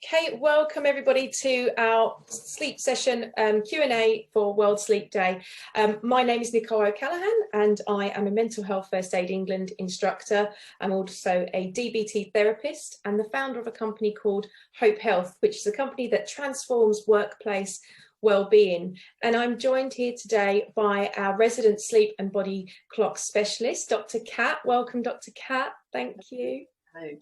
Okay, welcome everybody to our sleep session Q&A for World Sleep Day. My name is Nicole O'Callaghan and I am a Mental Health First Aid England instructor. I'm also a DBT therapist and the founder of a company called Hope Health, which is a company that transforms workplace well-being. And I'm joined here today by our resident sleep and body clock specialist, Dr. Kat. Welcome, Dr. Kat. Thank you. Hello.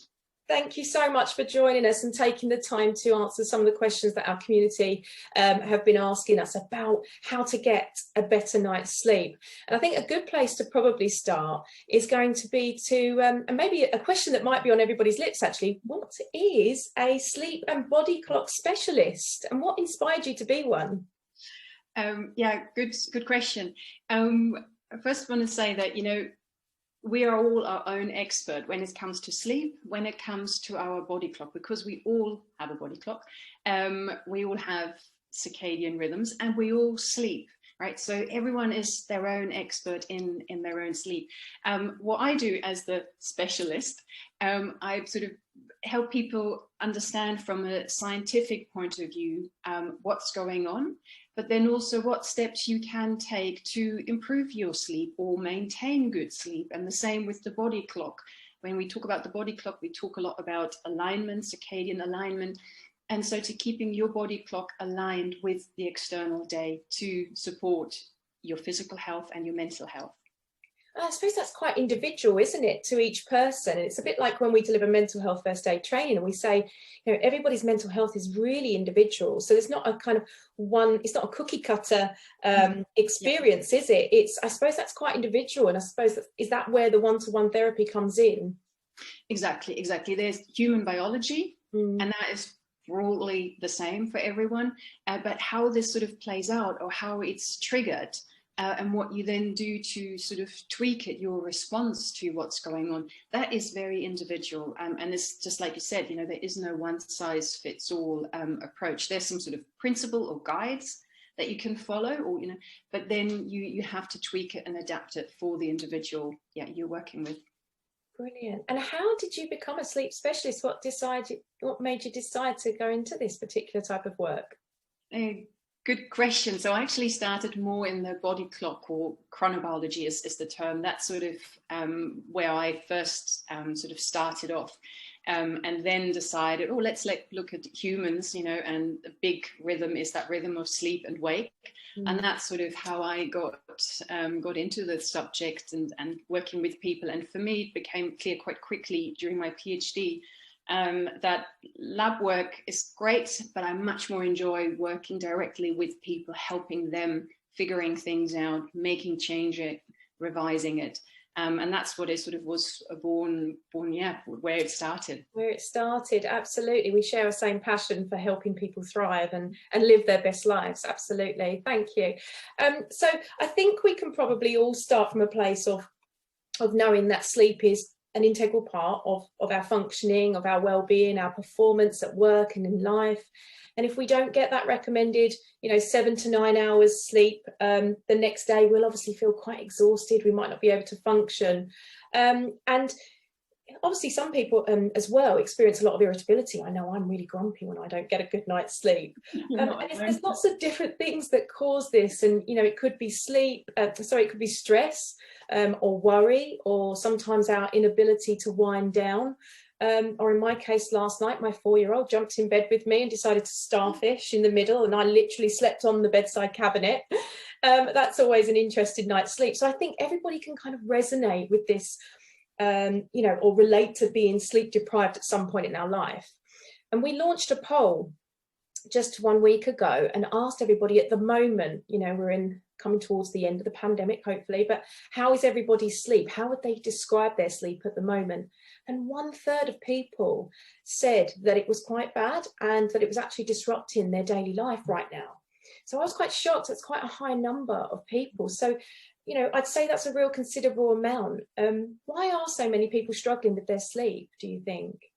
Thank you so much for joining us and taking the time to answer some of the questions that our community have been asking us about how to get a better night's sleep. And I think a good place to probably start is going to be to, and maybe a question that might be on everybody's lips actually, what is a sleep and body clock specialist and what inspired you to be one? Yeah, good question. I first want to say that, we are all our own expert when it comes to sleep, when it comes to our body clock, because we all have a body clock. We all have circadian rhythms and we all sleep, right? So everyone is their own expert in their own sleep. What I do as the specialist, I sort of help people understand from a scientific point of view what's going on, but then also what steps you can take to improve your sleep or maintain good sleep. And the same with the body clock. When we talk about the body clock, we talk a lot about alignment, circadian alignment. And so to keeping your body clock aligned with the external day to support your physical health and your mental health. I suppose that's quite individual, isn't it, to each person? It's a bit like when we deliver mental health first aid training and we say, everybody's mental health is really individual. So there's not a kind of one, it's not a cookie cutter experience, is it? I suppose that's quite individual. And I suppose is that where the one-to-one therapy comes in? Exactly. There's human biology and that is broadly the same for everyone. But how this sort of plays out or how it's triggered and what you then do to sort of tweak it, your response to what's going on, that is very individual. And it's just like you said, there is no one size fits all approach. There's some sort of principle or guides that you can follow, or but then you have to tweak it and adapt it for the individual you're working with. Brilliant. And how did you become a sleep specialist? What made you decide to go into this particular type of work? Good question. So I actually started more in the body clock, or chronobiology is the term. That's sort of where I first sort of started off, and then decided, let's look at humans, and the big rhythm is that rhythm of sleep and wake. And that's sort of how I got into the subject and working with people. And for me, it became clear quite quickly during my PhD that lab work is great, but I much more enjoy working directly with people, helping them, figuring things out, making change it, revising it. And that's what it sort of was born, where it started. Where it started, absolutely. We share the same passion for helping people thrive and live their best lives, absolutely. Thank you. So I think we can probably all start from a place of knowing that sleep is an integral part of our functioning, of our well-being, our performance at work and in life. And if we don't get that recommended, 7 to 9 hours sleep, the next day we'll obviously feel quite exhausted. We might not be able to function. And obviously some people as well experience a lot of irritability. I know I'm really grumpy when I don't get a good night's sleep. And there's lots of different things that cause this. And, it could be it could be stress or worry, or sometimes our inability to wind down. Or in my case, last night, my 4-year-old jumped in bed with me and decided to starfish in the middle, and I literally slept on the bedside cabinet. That's always an interesting night's sleep. So I think everybody can kind of resonate with this, or relate to being sleep deprived at some point in our life. And we launched a poll just 1 week ago and asked everybody at the moment, we're coming towards the end of the pandemic, hopefully, but how is everybody's sleep? How would they describe their sleep at the moment? And 1/3 of people said that it was quite bad and that it was actually disrupting their daily life right now. So I was quite shocked. It's quite a high number of people. So, I'd say that's a real considerable amount. Why are so many people struggling with their sleep, do you think?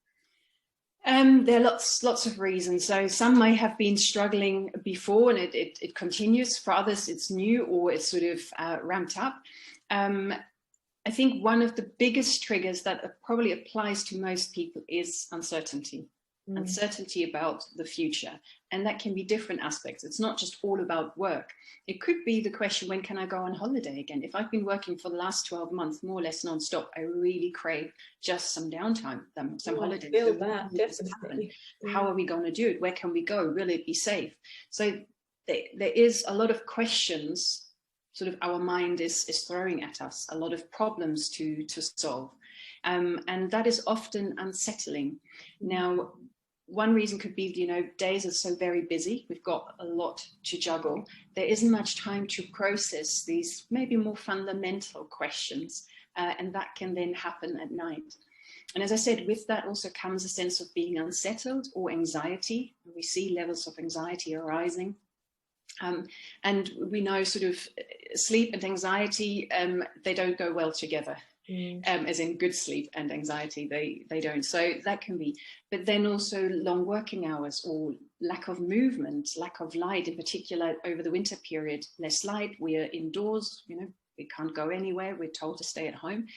There are lots of reasons. So some may have been struggling before and it continues. For others, it's new or it's sort of ramped up. I think one of the biggest triggers that probably applies to most people is uncertainty. uncertainty about the future. And that can be different aspects. It's not just all about work. It could be the question, when can I go on holiday again? If I've been working for the last 12 months, more or less non-stop, I really crave just some downtime, some holiday. I feel that, definitely. How are we going to do it? Where can we go? Will it be safe? So there is a lot of questions sort of our mind is throwing at us, a lot of problems to solve. And that is often unsettling. Now, one reason could be, you know, days are so very busy. We've got a lot to juggle. There isn't much time to process these maybe more fundamental questions. And that can then happen at night. And as I said, with that also comes a sense of being unsettled or anxiety. We see levels of anxiety arising. And we know sort of sleep and anxiety, they don't go well together. As in good sleep and anxiety, they don't. So that can be, but then also long working hours or lack of movement, lack of light, in particular over the winter period, less light. We are indoors, you know, we can't go anywhere. We're told to stay at home.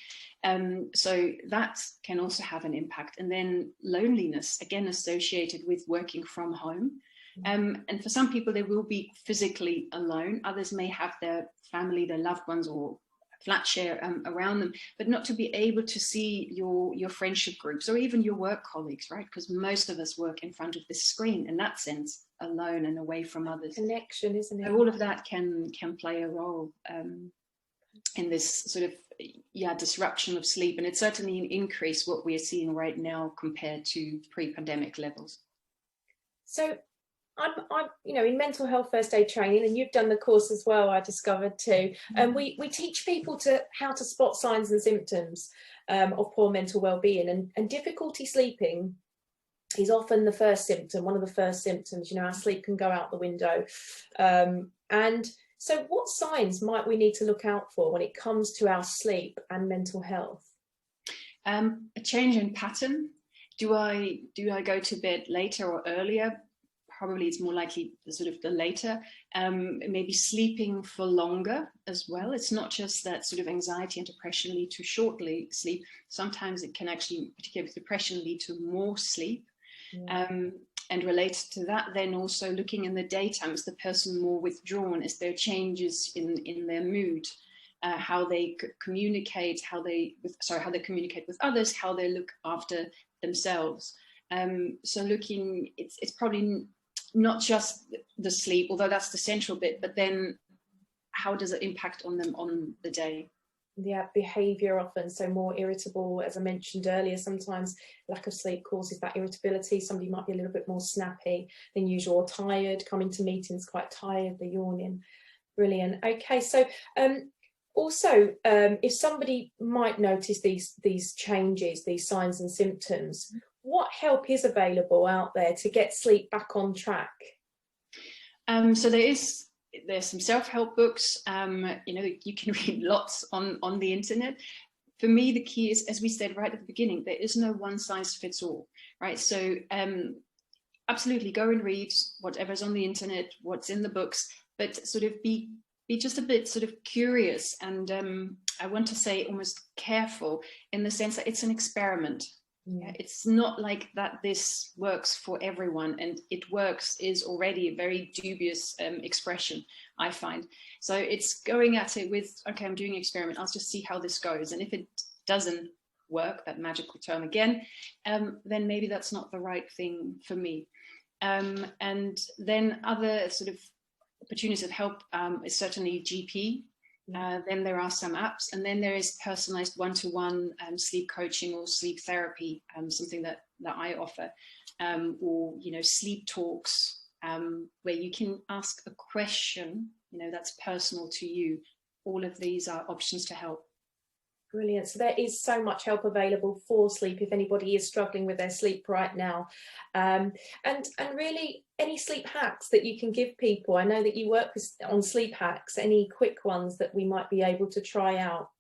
So that can also have an impact. And then loneliness, again, associated with working from home. And for some people, they will be physically alone. Others may have their family, their loved ones, or flat share around them, but not to be able to see your friendship groups or even your work colleagues, right? Because most of us work in front of this screen, in that sense, alone and away from others. Connection, isn't it? So all of that can play a role in this sort of disruption of sleep, and it's certainly an increase what we are seeing right now compared to pre-pandemic levels. So I'm you know, in mental health first aid training, and you've done the course as well, I discovered too, and we teach people how to spot signs and symptoms of poor mental well-being, and difficulty sleeping is often the first symptom, one of the first symptoms. You know, our sleep can go out the window, and so what signs might we need to look out for when it comes to our sleep and mental health? A change in pattern. Do I go to bed later or earlier? Probably it's more likely the later. Maybe sleeping for longer as well. It's not just that sort of anxiety and depression lead to shortly sleep. Sometimes it can actually, particularly with depression, lead to more sleep. And related to that, then also looking in the daytime, is the person more withdrawn? Is there changes in their mood? How they communicate, how they communicate with others, how they look after themselves. So looking, it's probably not just the sleep, although that's the central bit, but then how does it impact on them on the day? Yeah, behaviour often, so more irritable, as I mentioned earlier. Sometimes lack of sleep causes that irritability. Somebody might be a little bit more snappy than usual, or tired, coming to meetings quite tired, the yawning. Brilliant. Okay, so also, if somebody might notice these changes, these signs and symptoms, what help is available out there to get sleep back on track? So there's some self-help books. You know, you can read lots on the internet. For me, the key is, as we said right at the beginning, there is no one size fits all, right? So absolutely go and read whatever's on the internet, what's in the books, but sort of be just a bit sort of curious, and I want to say almost careful, in the sense that it's an experiment. Yeah, it's not like that this works for everyone, and it works is already a very dubious expression, I find. So it's going at it with, okay, I'm doing an experiment, I'll just see how this goes. And if it doesn't work, that magical term again, then maybe that's not the right thing for me. And then other sort of opportunities of help is certainly GP. Then there are some apps, and then there is personalized one-to-one sleep coaching or sleep therapy, something that I offer, or, you know, sleep talks, where you can ask a question, you know, that's personal to you. All of these are options to help. Brilliant. So there is so much help available for sleep if anybody is struggling with their sleep right now. And really, any sleep hacks that you can give people? I know that you work on sleep hacks. Any quick ones that we might be able to try out?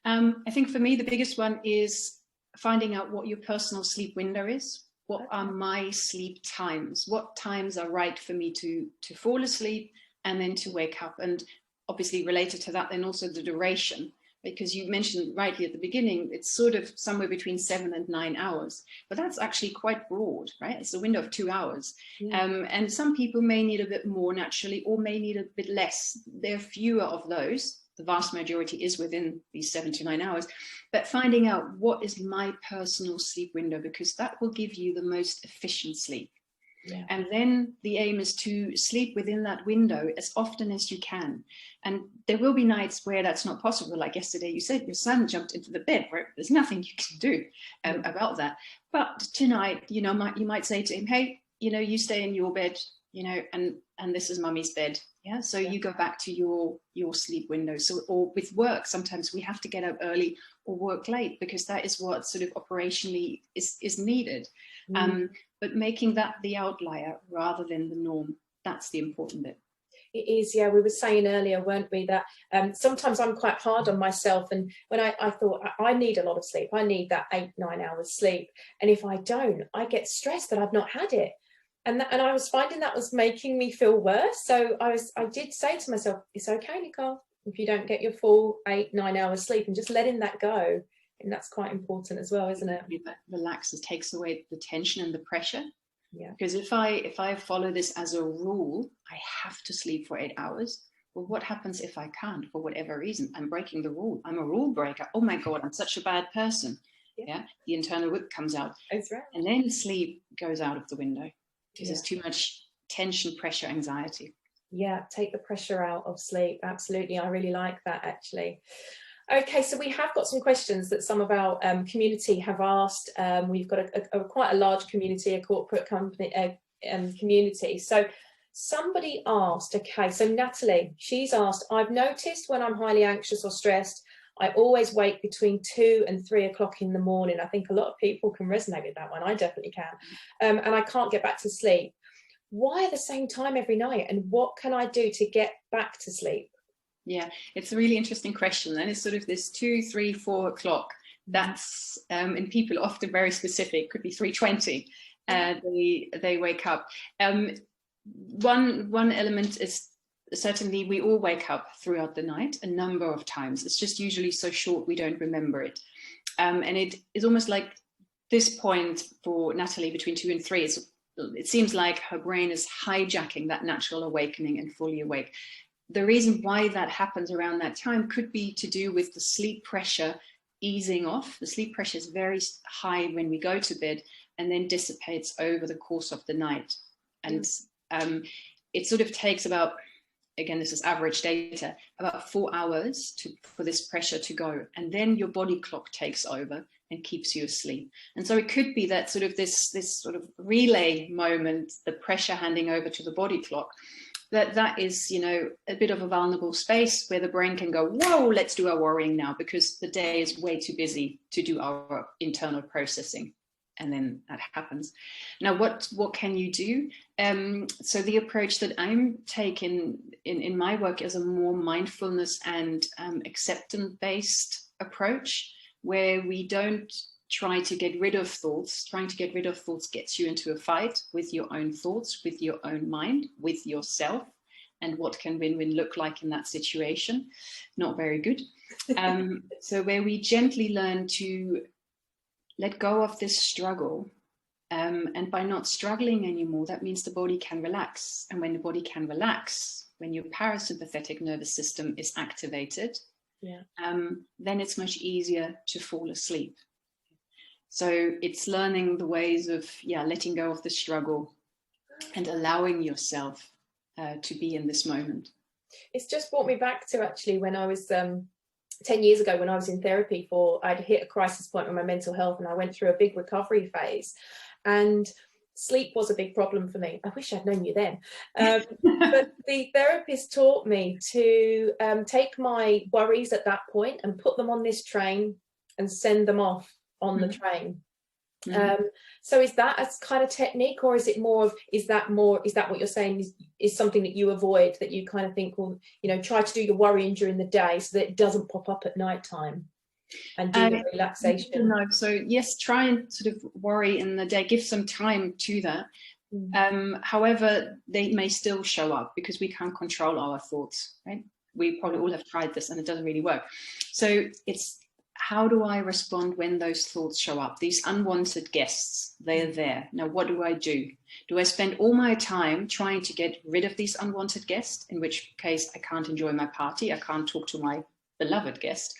I think for me, the biggest one is finding out what your personal sleep window is. What are my sleep times? What times are right for me to fall asleep and then to wake up? And obviously related to that, then also the duration. because you mentioned rightly at the beginning, it's sort of somewhere between 7 and 9 hours, but that's actually quite broad, right? It's a window of 2 hours. And some people may need a bit more naturally, or may need a bit less. There are fewer of those. The vast majority is within these 7 to 9 hours, but finding out what is my personal sleep window, because that will give you the most efficient sleep. And then the aim is to sleep within that window as often as you can. And there will be nights where that's not possible. Like yesterday, you said your son jumped into the bed, where there's nothing you can do about that. But tonight, you know, you might say to him, hey, you know, you stay in your bed, you know, and this is mummy's bed. Yeah. So you go back to your sleep window. So, or with work, sometimes we have to get up early or work late, because that is what sort of operationally is needed. But making that the outlier rather than the norm, that's the important bit. It is, yeah. We were saying earlier, weren't we, that sometimes I'm quite hard on myself, and when I thought I need a lot of sleep, I need that 8-9 hours sleep, and if I don't, I get stressed that I've not had it, and I was finding that was making me feel worse. So I did say to myself, it's okay, Nicole, if you don't get your full 8-9 hours sleep, and just letting that go. And that's quite important as well, isn't it? That relaxes, takes away the tension and the pressure. Yeah. Because if I follow this as a rule, I have to sleep for 8 hours. Well, what happens if I can't, for whatever reason? I'm breaking the rule. I'm a rule breaker. Oh my God, I'm such a bad person. Yeah. The internal whip comes out. That's right. And then sleep goes out of the window, because there's too much tension, pressure, anxiety. Yeah, take the pressure out of sleep. Absolutely. I really like that, actually. Okay, so we have got some questions that some of our community have asked. We've got quite a large community, a corporate company community. So somebody asked, okay, so Natalie, she's asked, I've noticed when I'm highly anxious or stressed, I always wake between 2 and 3 o'clock in the morning. I think a lot of people can resonate with that one. I definitely can. And I can't get back to sleep. Why at the same time every night? And what can I do to get back to sleep? Yeah, it's a really interesting question. And it's sort of this 2, 3, 4 o'clock. That's, and people are often very specific, could be 3:20, they wake up. One element is certainly we all wake up throughout the night a number of times. It's just usually so short we don't remember it. And it is almost like this point for Natalie between 2 and 3, it seems like her brain is hijacking that natural awakening and fully awake. The reason why that happens around that time could be to do with the sleep pressure easing off. The sleep pressure is very high when we go to bed and then dissipates over the course of the night. And it sort of takes about, again, this is average data, about 4 hours for this pressure to go. And then your body clock takes over and keeps you asleep. And so it could be that sort of this sort of relay moment, the pressure handing over to the body clock, that is, you know, a bit of a vulnerable space where the brain can go, whoa, let's do our worrying now, because the day is way too busy to do our internal processing. And then that happens. Now, what can you do? So the approach that I'm taking in my work is a more mindfulness and acceptance-based approach, where we don't try to get rid of thoughts. Trying to get rid of thoughts gets you into a fight with your own thoughts, with your own mind, with yourself. And what can win-win look like in that situation? Not very good. So where we gently learn to let go of this struggle. And by not struggling anymore, that means the body can relax. And when the body can relax, when your parasympathetic nervous system is activated, then it's much easier to fall asleep. So it's learning the ways of, letting go of the struggle and allowing yourself to be in this moment. It's just brought me back to actually when I was 10 years ago, when I was in therapy I'd hit a crisis point with my mental health, and I went through a big recovery phase, and sleep was a big problem for me. I wish I'd known you then. But the therapist taught me to take my worries at that point and put them on this train and send them off on the train. So is that a kind of technique, or is it more of, is that what you're saying is something that you avoid, that you kind of think, well, you know, try to do your worrying during the day so that it doesn't pop up at night time, and do the relaxation? No, so yes, try and sort of worry in the day, give some time to that. However, they may still show up because we can't control our thoughts, right? we probably all have tried this and it doesn't really work. So it's, how do I respond when those thoughts show up? These unwanted guests, they're there. Now, what do I do? Do I spend all my time trying to get rid of these unwanted guests, in which case I can't enjoy my party, I can't talk to my beloved guest?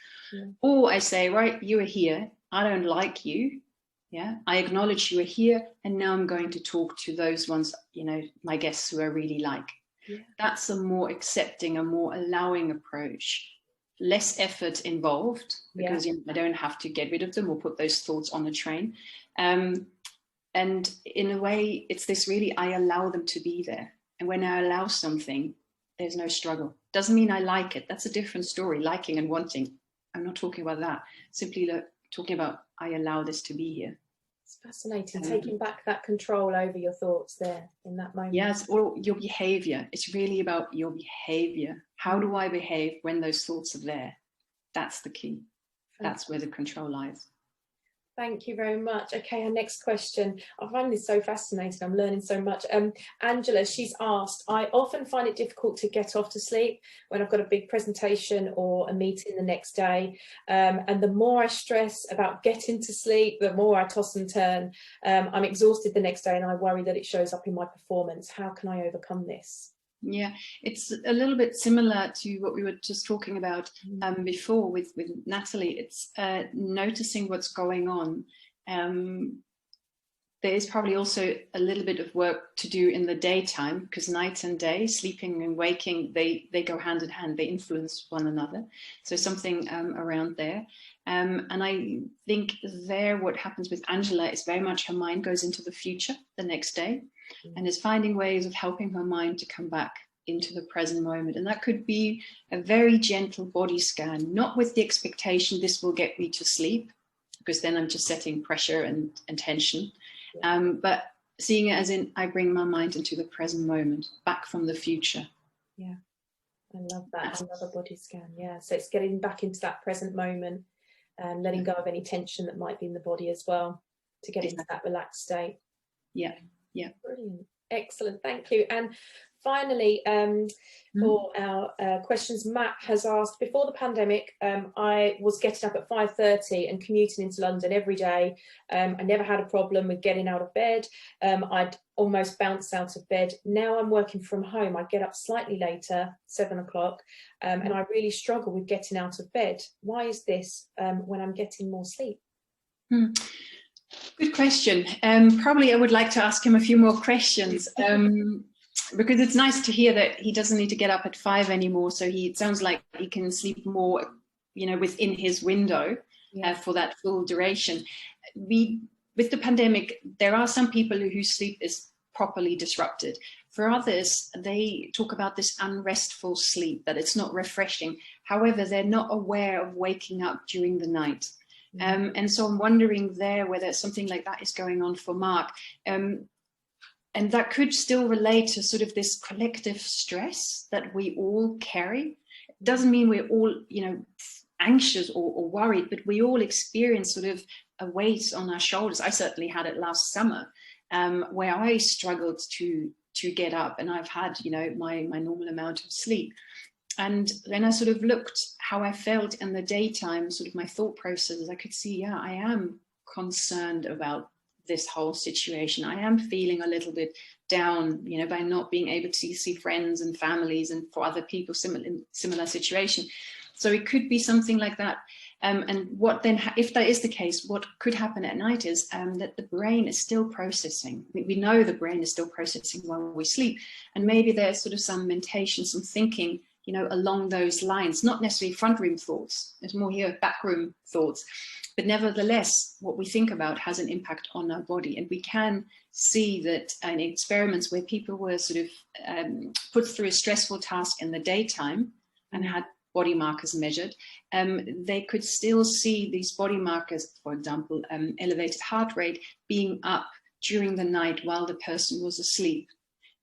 Or I say, right, you are here, I don't like you, yeah, I acknowledge you are here, and now I'm going to talk to those ones, you know, my guests who I really like. That's a more accepting, a more allowing approach. Less effort involved, because you know, I don't have to get rid of them or put those thoughts on a train. And in a way, it's this really, I allow them to be there. And when I allow something, there's no struggle. Doesn't mean I like it. That's a different story, liking and wanting. I'm not talking about that. Simply talking about, I allow this to be here. It's fascinating, taking back that control over your thoughts there in that moment. Yes, or your behavior. It's really about your behavior. How do I behave when those thoughts are there? That's the key. That's where the control lies. Thank you very much. Okay, our next question. I find this so fascinating. I'm learning so much. Angela, she's asked, I often find it difficult to get off to sleep when I've got a big presentation or a meeting the next day. And the more I stress about getting to sleep, the more I toss and turn. I'm exhausted the next day and I worry that it shows up in my performance. How can I overcome this? Yeah, it's a little bit similar to what we were just talking about before with Natalie. It's noticing what's going on. There is probably also a little bit of work to do in the daytime, because night and day, sleeping and waking, they go hand in hand, they influence one another. So something around there. And I think there what happens with Angela is very much her mind goes into the future the next day and is finding ways of helping her mind to come back into the present moment. And that could be a very gentle body scan, not with the expectation this will get me to sleep, because then I'm just setting pressure and tension. But seeing it as in, I bring my mind into the present moment, back from the future. Yeah, I love that. Another body scan. Yeah, so it's getting back into that present moment and letting go of any tension that might be in the body as well, to get into that relaxed state. Yeah, yeah. Brilliant. Excellent. Thank you. And finally, for our questions, Matt has asked, before the pandemic, I was getting up at 5:30 and commuting into London every day. I never had a problem with getting out of bed. I'd almost bounce out of bed. Now I'm working from home. I get up slightly later, 7 o'clock, and I really struggle with getting out of bed. Why is this when I'm getting more sleep? Good question. Probably I would like to ask him a few more questions. Because it's nice to hear that he doesn't need to get up at 5 anymore. So it sounds like he can sleep more, you know, within his window for that full duration. With the pandemic, there are some people whose sleep is properly disrupted. For others, they talk about this unrestful sleep, that it's not refreshing. However, they're not aware of waking up during the night. And so I'm wondering there whether something like that is going on for Mark. And that could still relate to sort of this collective stress that we all carry. It doesn't mean we're all, you know, anxious or worried, but we all experience sort of a weight on our shoulders. I certainly had it last summer, where I struggled to get up, and I've had, you know, my normal amount of sleep. And then I sort of looked how I felt in the daytime, sort of my thought processes. I could see, yeah, I am concerned about this whole situation. I am feeling a little bit down, you know, by not being able to see friends and families, and for other people similar situation. So it could be something like that. And what then, if that is the case, what could happen at night is that the brain is still processing. We know the brain is still processing while we sleep, and maybe there's sort of some mentation, some thinking, you know, along those lines, not necessarily front room thoughts. There's more here, back room thoughts. But nevertheless, what we think about has an impact on our body. And we can see that in experiments where people were sort of put through a stressful task in the daytime and had body markers measured, they could still see these body markers, for example, elevated heart rate, being up during the night while the person was asleep.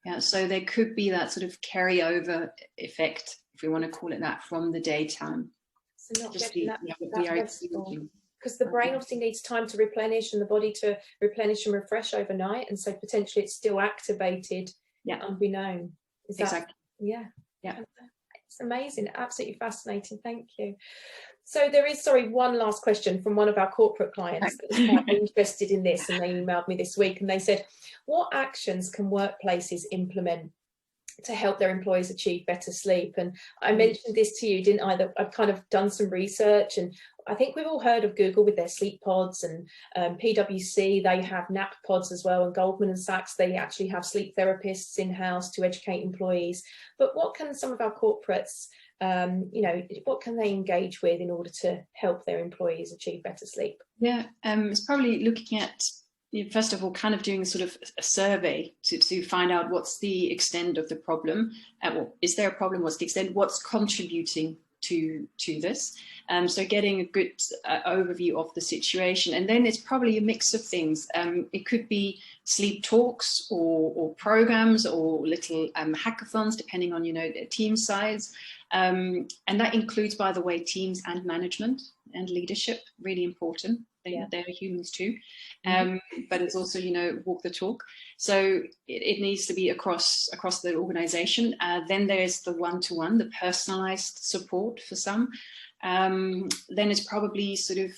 Yeah, so there could be that sort of carryover effect, if we want to call it that, from the daytime. So not getting that restful, because the brain obviously needs time to replenish and the body to replenish and refresh overnight, and so potentially it's still activated unbeknown. Is that, exactly. Yeah. It's amazing, absolutely fascinating. Thank you. So there is, sorry, one last question from one of our corporate clients that was quite interested in this, and they emailed me this week and they said, what actions can workplaces implement to help their employees achieve better sleep? And I mentioned this to you, didn't I, that I've kind of done some research, and I think we've all heard of Google with their sleep pods, and PwC, they have nap pods as well, and Goldman and Sachs, they actually have sleep therapists in-house to educate employees. But what can some of our corporates, you know, what can they engage with in order to help their employees achieve better sleep? Yeah, it's probably looking at, first of all, kind of doing sort of a survey to find out what's the extent of the problem. Well, is there a problem? What's the extent? What's contributing to this? So getting a good overview of the situation, and then it's probably a mix of things. It could be sleep talks or programs or little hackathons, depending on, you know, the team size. And that includes, by the way, teams and management and leadership, really important. They're humans too. But it's also, you know, walk the talk. So it needs to be across the organization. Then there's the one-to-one, the personalized support for some. Then it's probably sort of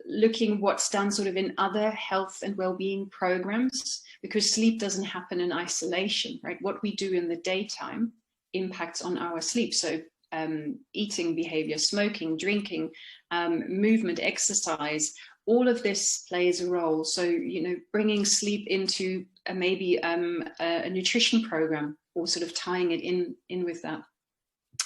looking what's done sort of in other health and well-being programs, because sleep doesn't happen in isolation, right? What we do in the daytime impacts on our sleep. So eating behavior, smoking, drinking, movement, exercise, all of this plays a role. So, you know, bringing sleep into maybe a nutrition program, or sort of tying it in with that.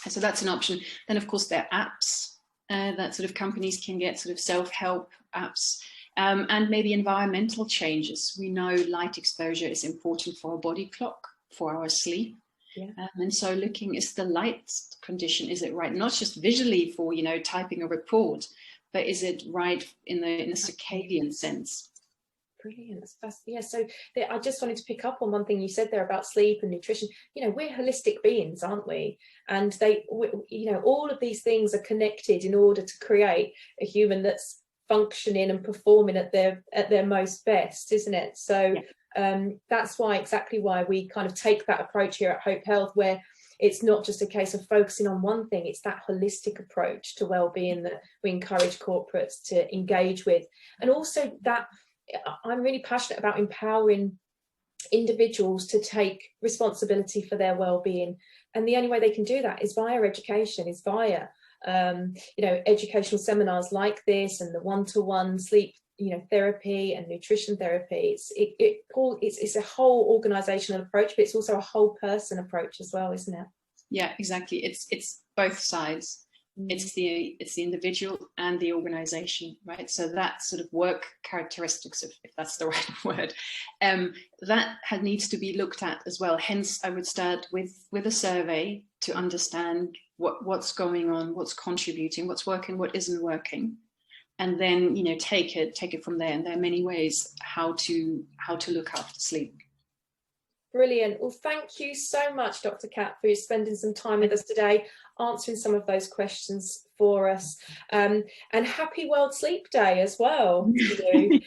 So that's an option. Then, of course, there are apps that sort of companies can get, sort of self-help apps, and maybe environmental changes. We know light exposure is important for our body clock, for our sleep. Yeah. And so looking, is the light condition, is it right? Not just visually for, you know, typing a report, but is it right in the circadian sense? Brilliant. Yeah, so I just wanted to pick up on one thing you said there about sleep and nutrition. You know, we're holistic beings, aren't we? And you know, all of these things are connected in order to create a human that's functioning and performing at their most best, isn't it? So that's exactly why we kind of take that approach here at Hope Health, where it's not just a case of focusing on one thing, it's that holistic approach to well-being that we encourage corporates to engage with. And also that I'm really passionate about empowering individuals to take responsibility for their well-being. And the only way they can do that is via education, is via, you know, educational seminars like this, and the one-to-one sleep, you know, therapy and nutrition therapy. It's a whole organizational approach, but it's also a whole person approach as well, isn't it? Yeah, exactly. It's both sides. It's the individual and the organization, right? So that sort of work characteristics, if that's the right word, that needs to be looked at as well. Hence, I would start with a survey to understand what's going on, what's contributing, what's working, what isn't working, and then, you know, take it from there. And there are many ways how to look after sleep. Brilliant. Well, thank you so much, Dr. Kat, for spending some time with us today, answering some of those questions for us. And happy World Sleep Day as well to you.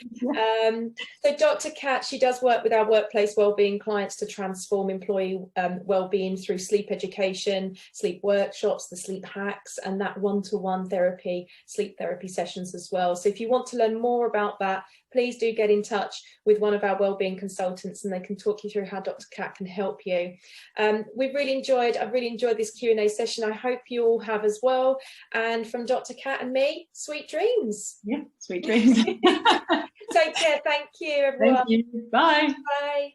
So Dr. Kat, she does work with our workplace wellbeing clients to transform employee wellbeing through sleep education, sleep workshops, the sleep hacks, and that one-to-one therapy, sleep therapy sessions as well. So if you want to learn more about that, please do get in touch with one of our wellbeing consultants, and they can talk you through how Dr. Kat can help you. I've really enjoyed this Q&A session. I hope you all have as well. And from Dr. Kat and me, sweet dreams. Yeah, sweet dreams. Take care. Thank you, everyone. Thank you. Bye. Bye.